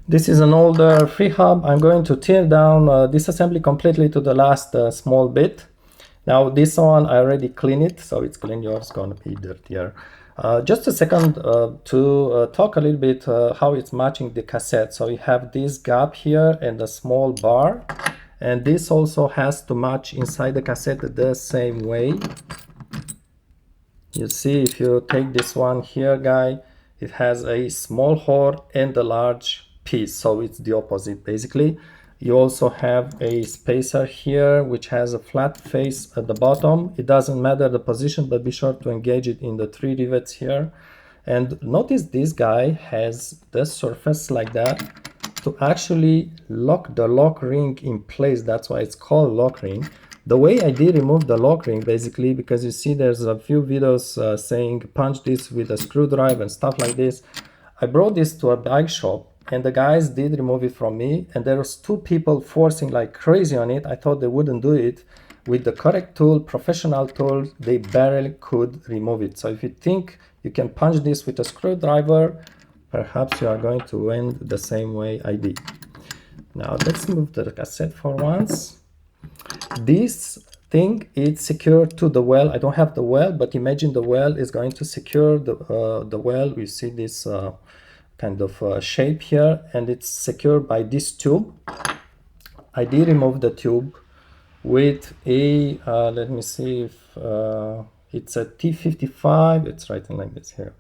This is an older Freehub. I'm going to tear down disassembly completely to the last small bit. Now this one I already cleaned it, so it's clean. Yours gonna be dirtier. Just a second to talk a little bit how it's matching the cassette. So you have this gap here and a small bar, and this also has to match inside the cassette the same way. You see, if you take this one here, guy, it has a small hole and a large piece, so it's the opposite basically. You also have a spacer here which has a flat face at the bottom. It doesn't matter the position, but be sure to engage it in the 3 rivets here. And notice this guy has the surface like that to actually lock the lock ring in place. That's why it's called lock ring. The way I did remove the lock ring, basically, because you see there's a few videos saying punch this with a screwdriver and stuff like this. I brought this to a bike shop and the guys did remove it from me, and there was 2 people forcing like crazy on it. I thought they wouldn't do it. With the correct tool, professional tool, they barely could remove it. So if you think you can punch this with a screwdriver, perhaps you are going to end the same way I did. Now let's move the cassette for once. This thing is secured to the well. I don't have the well, but imagine the well is going to secure the well. We see this kind of shape here, and it's secured by this tube. I did remove the tube with a let me see if it's a T55. It's written like this here,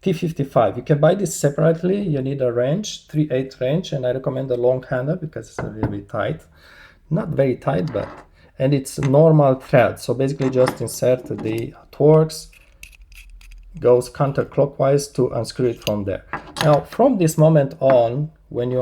T55. You can buy this separately. You need a wrench, 3/8 wrench, and I recommend a long handle because it's really tight. Not very tight, but, and it's normal thread. So basically just insert the Torx, goes counterclockwise to unscrew it from there. Now from this moment on, when you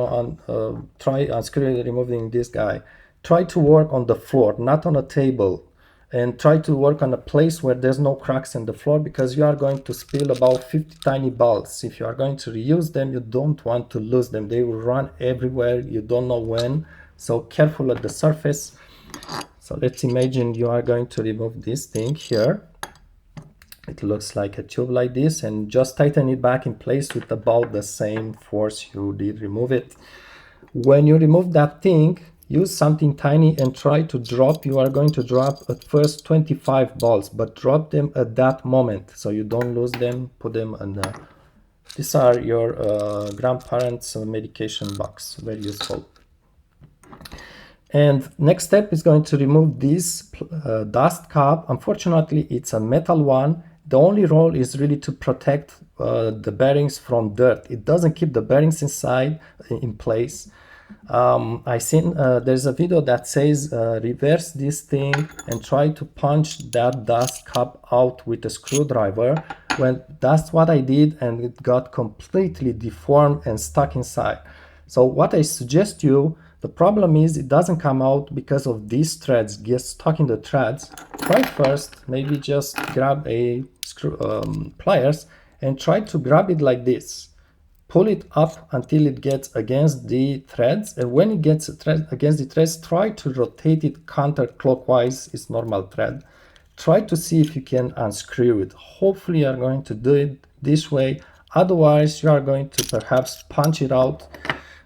try unscrewing, removing this guy, try to work on the floor, not on a table, and try to work on a place where there's no cracks in the floor, because you are going to spill about 50 tiny balls. If you are going to reuse them, you don't want to lose them. They will run everywhere, you don't know when, so careful at the surface. So let's imagine you are going to remove this thing here. It looks like a tube like this, and just tighten it back in place with about the same force you did remove it. When you remove that thing, use something tiny and try to drop. You are going to drop at first 25 balls, but drop them at that moment so you don't lose them. Put them on the, these are your grandparents' medication box, very useful. And next step is going to remove this dust cap. Unfortunately, it's a metal one. The only role is really to protect the bearings from dirt. It doesn't keep the bearings inside in place. I seen there's a video that says reverse this thing and try to punch that dust cap out with a screwdriver. When that's what I did, and it got completely deformed and stuck inside. So what I suggest you, the problem is it doesn't come out because of these threads, get stuck in the threads. Try first, maybe just grab a pliers and try to grab it like this. Pull it up until it gets against the threads, and when it gets against the threads, try to rotate it counterclockwise. It's normal thread. Try to see if you can unscrew it. Hopefully you are going to do it this way. Otherwise you are going to perhaps punch it out,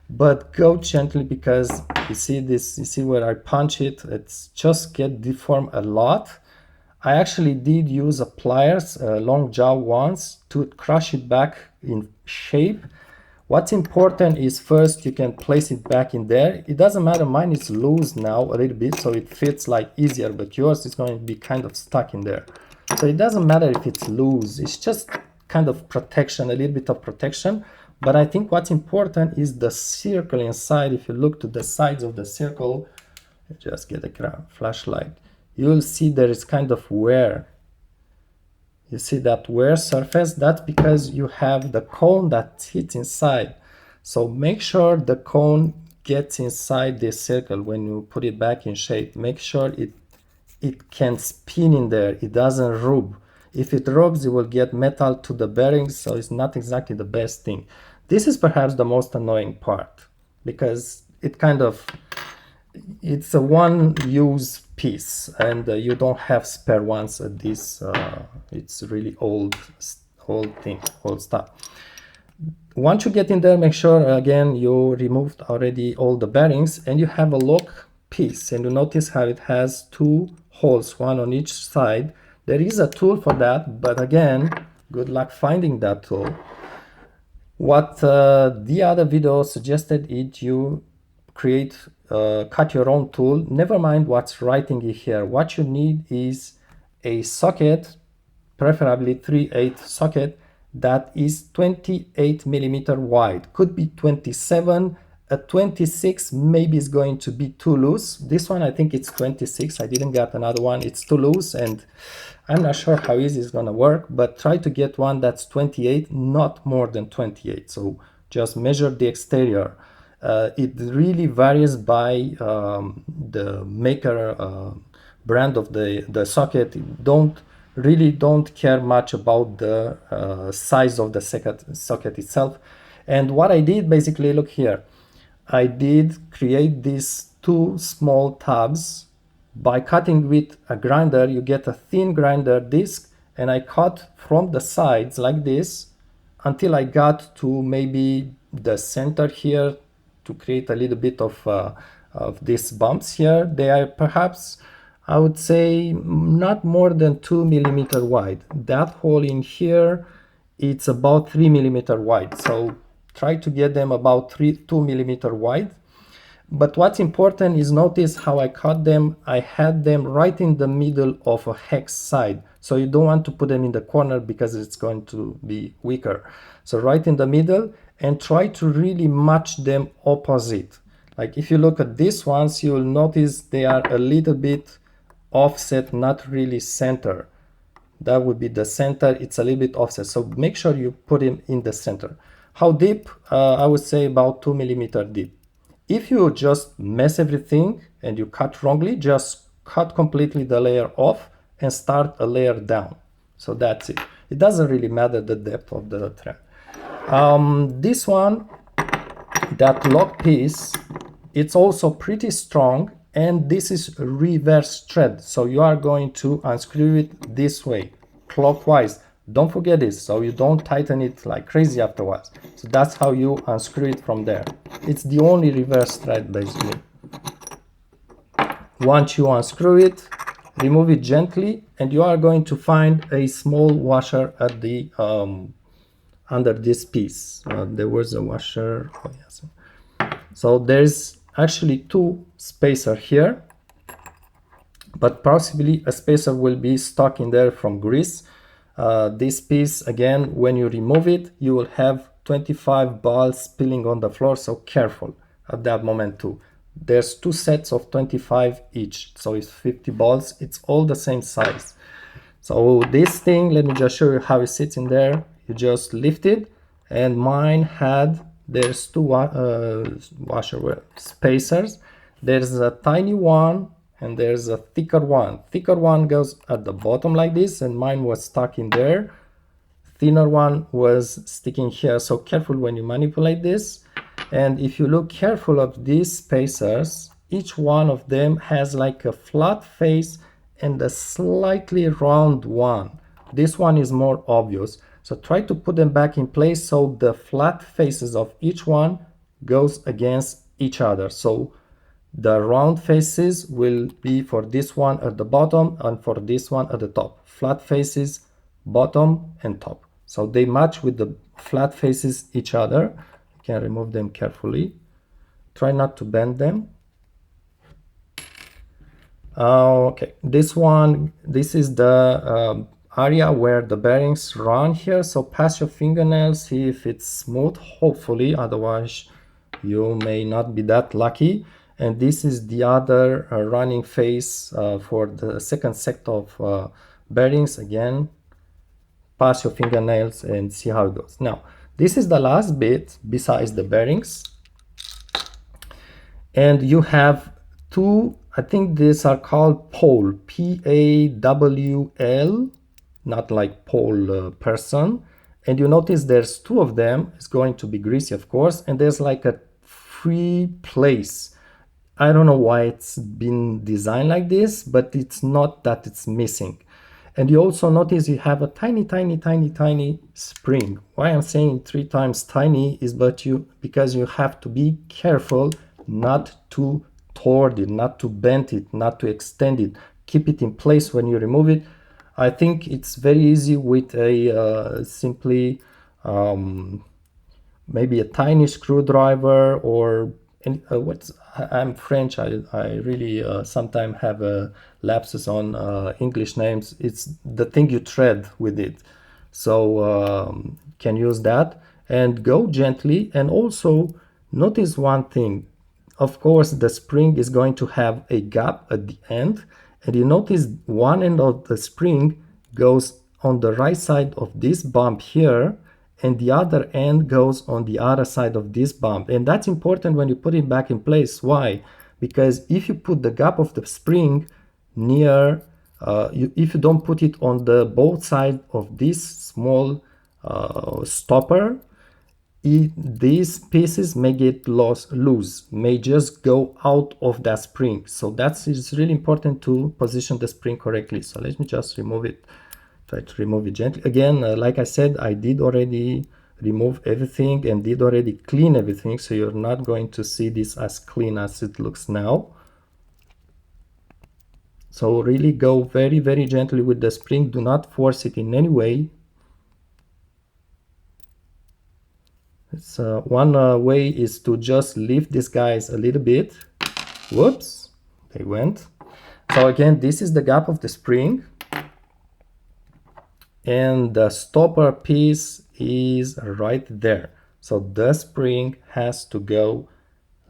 but go gently, because you see this, you see where I punch it, it's just get deformed a lot. I actually did use a pliers, a long jaw once, to crush it back in shape. What's important is first you can place it back in there. It doesn't matter, mine is loose now a little bit, so it fits like easier, but yours is going to be kind of stuck in there. So it doesn't matter if it's loose, it's just kind of protection, a little bit of protection. But I think what's important is the circle inside. If you look to the sides of the circle, just get a flashlight, you'll see there is kind of wear. You see that wear surface? That's because you have the cone that sits inside. So make sure the cone gets inside this circle when you put it back in shape. Make sure it can spin in there, it doesn't rub. If it rubs, it will get metal to the bearings, so it's not exactly the best thing. This is perhaps the most annoying part, because it kind of, it's a one-use piece, and you don't have spare ones at this. It's really old thing, old stuff. Once you get in there, make sure again you removed already all the bearings, and you have a lock piece, and you notice how it has two holes, one on each side. There is a tool for that, but again, good luck finding that tool. What the other video suggested is you cut your own tool. Never mind what's writing it here. What you need is a socket, preferably 3/8 socket, that is 28 millimeter wide. Could be 27. A 26 maybe is going to be too loose. This one, I think it's 26. I didn't get another one. It's too loose, and I'm not sure how easy it's gonna work, but try to get one that's 28, not more than 28. So just measure the exterior. It really varies by the maker brand of the socket. Don't care much about the size of the socket itself. And what I did basically, look here, I did create these two small tabs. By cutting with a grinder, you get a thin grinder disc, and I cut from the sides like this until I got to maybe the center here to create a little bit of these bumps here. They are perhaps, I would say, not more than 2 millimeter wide. That hole in here, it's about 3 millimeter wide. So try to get them about 2 millimeter wide. But what's important is notice how I cut them. I had them right in the middle of a hex side. So you don't want to put them in the corner because it's going to be weaker. So right in the middle, and try to really match them opposite. Like if you look at these ones, you'll notice they are a little bit offset, not really center. That would be the center. It's a little bit offset. So make sure you put it in the center. How deep? I would say about 2 millimeter deep. If you just mess everything and you cut wrongly, just cut completely the layer off and start a layer down. So that's it. It doesn't really matter the depth of the thread. This one, that lock piece, it's also pretty strong, and this is reverse thread. So you are going to unscrew it this way, clockwise. Don't forget this, so you don't tighten it like crazy afterwards. So that's how you unscrew it from there. It's the only reverse thread basically. Once you unscrew it, remove it gently, and you are going to find a small washer at the under this piece. There was a washer. Oh, yes. So there's actually two spacers here, but possibly a spacer will be stuck in there from grease. This piece, again, when you remove it, you will have 25 balls spilling on the floor, so careful at that moment too. There's two sets of 25 each, so it's 50 balls. It's all the same size. So this thing, let me just show you how it sits in there. You just lift it, and mine had, there's two washer spacers. There's a tiny one and there's a thicker one. Thicker one goes at the bottom like this, and mine was stuck in there. Thinner one was sticking here, so careful when you manipulate this. And if you look careful of these spacers, each one of them has like a flat face and a slightly round one. This one is more obvious, so try to put them back in place so the flat faces of each one goes against each other. So the round faces will be for this one at the bottom and for this one at the top. Flat faces, bottom and top. So they match with the flat faces each other. You can remove them carefully. Try not to bend them. Okay, this is the area where the bearings run here. So pass your fingernails, see if it's smooth, hopefully, otherwise you may not be that lucky. And this is the other running face for the second set of bearings. Again, pass your fingernails and see how it goes. Now, this is the last bit besides the bearings. And you have two, I think these are called Pawl, P-A-W-L, not like Paul person. And you notice there's two of them. It's going to be greasy, of course. And there's like a free place. I don't know why it's been designed like this, but it's not that it's missing. And you also notice you have a tiny spring. Why I'm saying 3 times tiny is because you have to be careful not to toward it, not to bend it, not to extend it. Keep it in place when you remove it. I think it's very easy with a simply maybe a tiny screwdriver or I'm French. I really sometimes have a lapses on English names. It's the thing you thread with it, so can use that and go gently. And also notice one thing. Of course, the spring is going to have a gap at the end, and you notice one end of the spring goes on the right side of this bump here, and the other end goes on the other side of this bump. And that's important when you put it back in place. Why? Because if you put the gap of the spring near, if you don't put it on the both sides of this small stopper, these pieces may get loose, may just go out of that spring. So it's really important to position the spring correctly. So let me just remove it. Try to remove it gently. Again, like I said, I did already remove everything and did already clean everything, so you're not going to see this as clean as it looks now. So really go very gently with the spring. Do not force it in any way. It's one way is to just lift these guys a little bit. Whoops, they went. So again, this is the gap of the spring, and the stopper piece is right there. So the spring has to go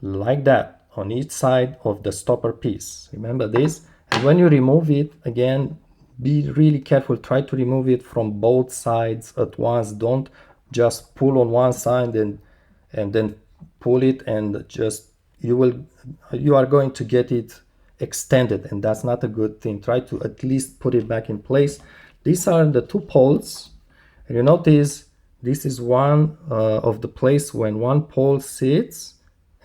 like that on each side of the stopper piece. Remember this. And when you remove it, again, be really careful. Try to remove it from both sides at once. Don't just pull on one side and then pull it, and just you are going to get it extended, and that's not a good thing. Try to at least put it back in place. These are the two poles, and you notice this is one of the place when one pole sits,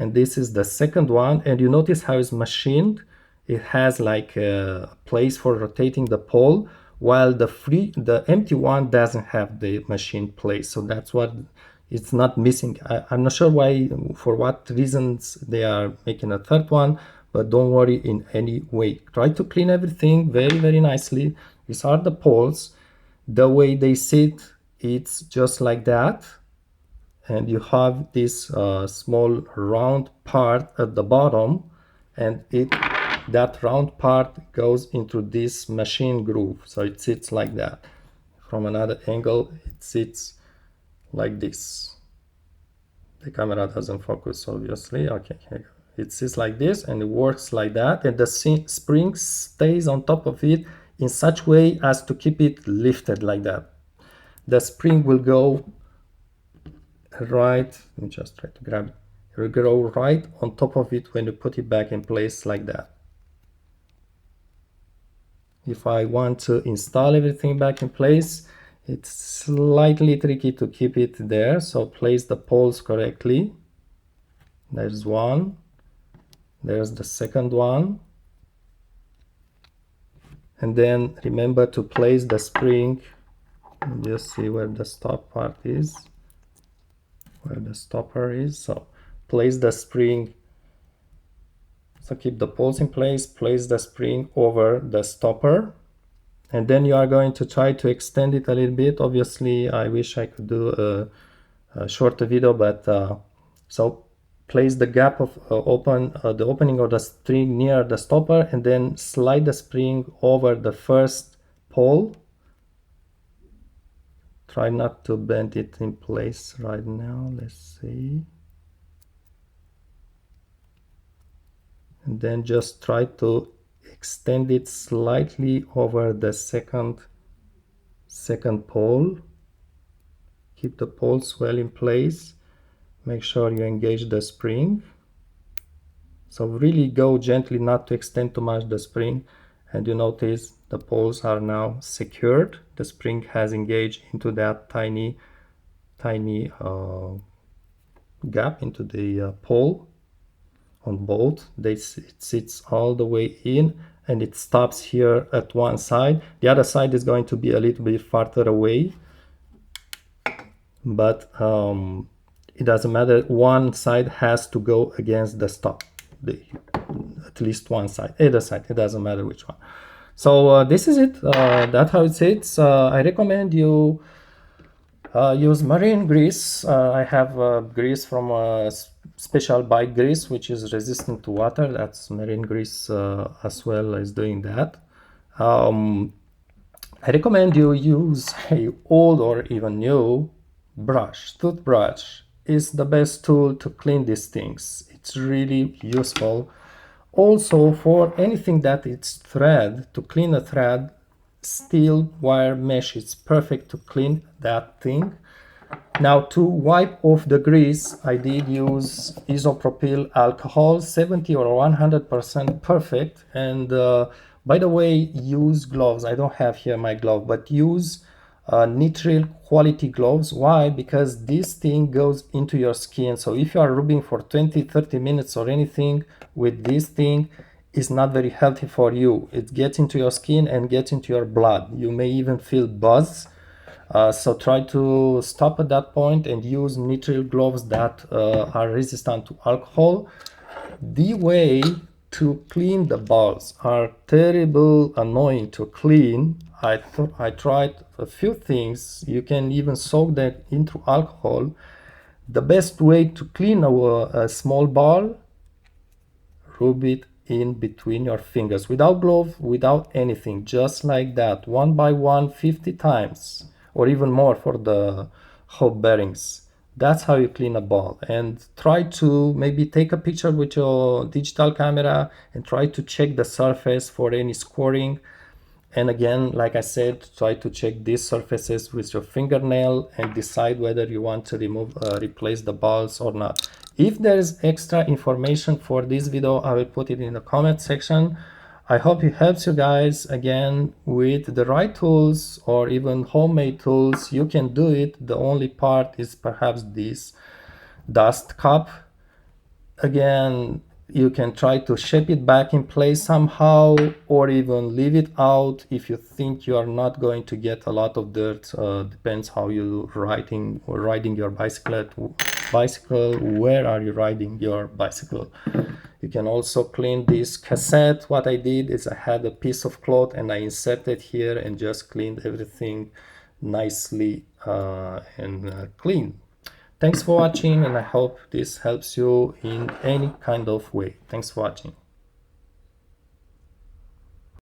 and this is the second one. And you notice how it's machined. It has like a place for rotating the pole, while the empty one doesn't have the machine place. So that's what it's not missing. I'm not sure why, for what reasons they are making a third one, but don't worry in any way. Try to clean everything very nicely. These are the poles. The way they sit, it's just like that. And you have this small round part at the bottom, and that round part goes into this machine groove, so it sits like that. From another angle, it sits like this. The camera doesn't focus, obviously. Okay, it sits like this, and it works like that, and the spring stays on top of it in such way as to keep it lifted like that. The spring will go right, let me just try to grab it. It will go right on top of it when you put it back in place like that. If I want to install everything back in place, it's slightly tricky to keep it there, so place the poles correctly. There's one, there's the second one, and then remember to place the spring. Just see where the stop part is, where the stopper is. So place the spring, so keep the poles in place, place the spring over the stopper, and then you are going to try to extend it a little bit. Obviously, I wish I could do a shorter video, but so place the gap of the opening of the spring near the stopper, and then slide the spring over the first pole. Try not to bend it in place right now. Let's see. And then just try to extend it slightly over the second pole. Keep the poles well in place. Make sure you engage the spring. So really go gently, not to extend too much the spring. And you notice the poles are now secured. The spring has engaged into that tiny gap into the pole on both. It sits all the way in, and it stops here at one side. The other side is going to be a little bit farther away, but it doesn't matter. One side has to go against the stop, at least one side, either side, it doesn't matter which one. So this is it. That's how it sits. I recommend you use marine grease. I have grease from special bike grease, which is resistant to water. That's marine grease as well as doing that. I recommend you use a old or even new brush. Toothbrush is the best tool to clean these things. It's really useful. Also, for anything that it's thread, to clean a thread, steel wire mesh is perfect to clean that thing. Now, to wipe off the grease, I did use isopropyl alcohol, 70 or 100% perfect. And by the way, use gloves. I don't have here my glove, but use nitrile quality gloves. Why? Because this thing goes into your skin. So if you are rubbing for 20-30 minutes or anything with this thing, it's not very healthy for you. It gets into your skin and gets into your blood. You may even feel buzz. So try to stop at that point and use nitrile gloves that are resistant to alcohol. The way to clean the balls are terrible, annoying to clean. I tried a few things. You can even soak them into alcohol. The best way to clean a small ball, rub it in between your fingers, without glove, without anything, just like that, one by one, 50 times, or even more for the hub bearings. That's how you clean a ball. And try to maybe take a picture with your digital camera and try to check the surface for any scoring. And again, like I said, try to check these surfaces with your fingernail and decide whether you want to replace the balls or not. If there is extra information for this video, I will put it in the comment section. I hope it helps you guys. Again, with the right tools or even homemade tools, you can do it. The only part is perhaps this dust cup. Again, you can try to shape it back in place somehow, or even leave it out if you think you are not going to get a lot of dirt. Depends how you riding your bicycle. Where are you riding your bicycle? You can also clean this cassette. What I did is I had a piece of cloth and I inserted here and just cleaned everything nicely and clean. Thanks for watching, and I hope this helps you in any kind of way. Thanks for watching.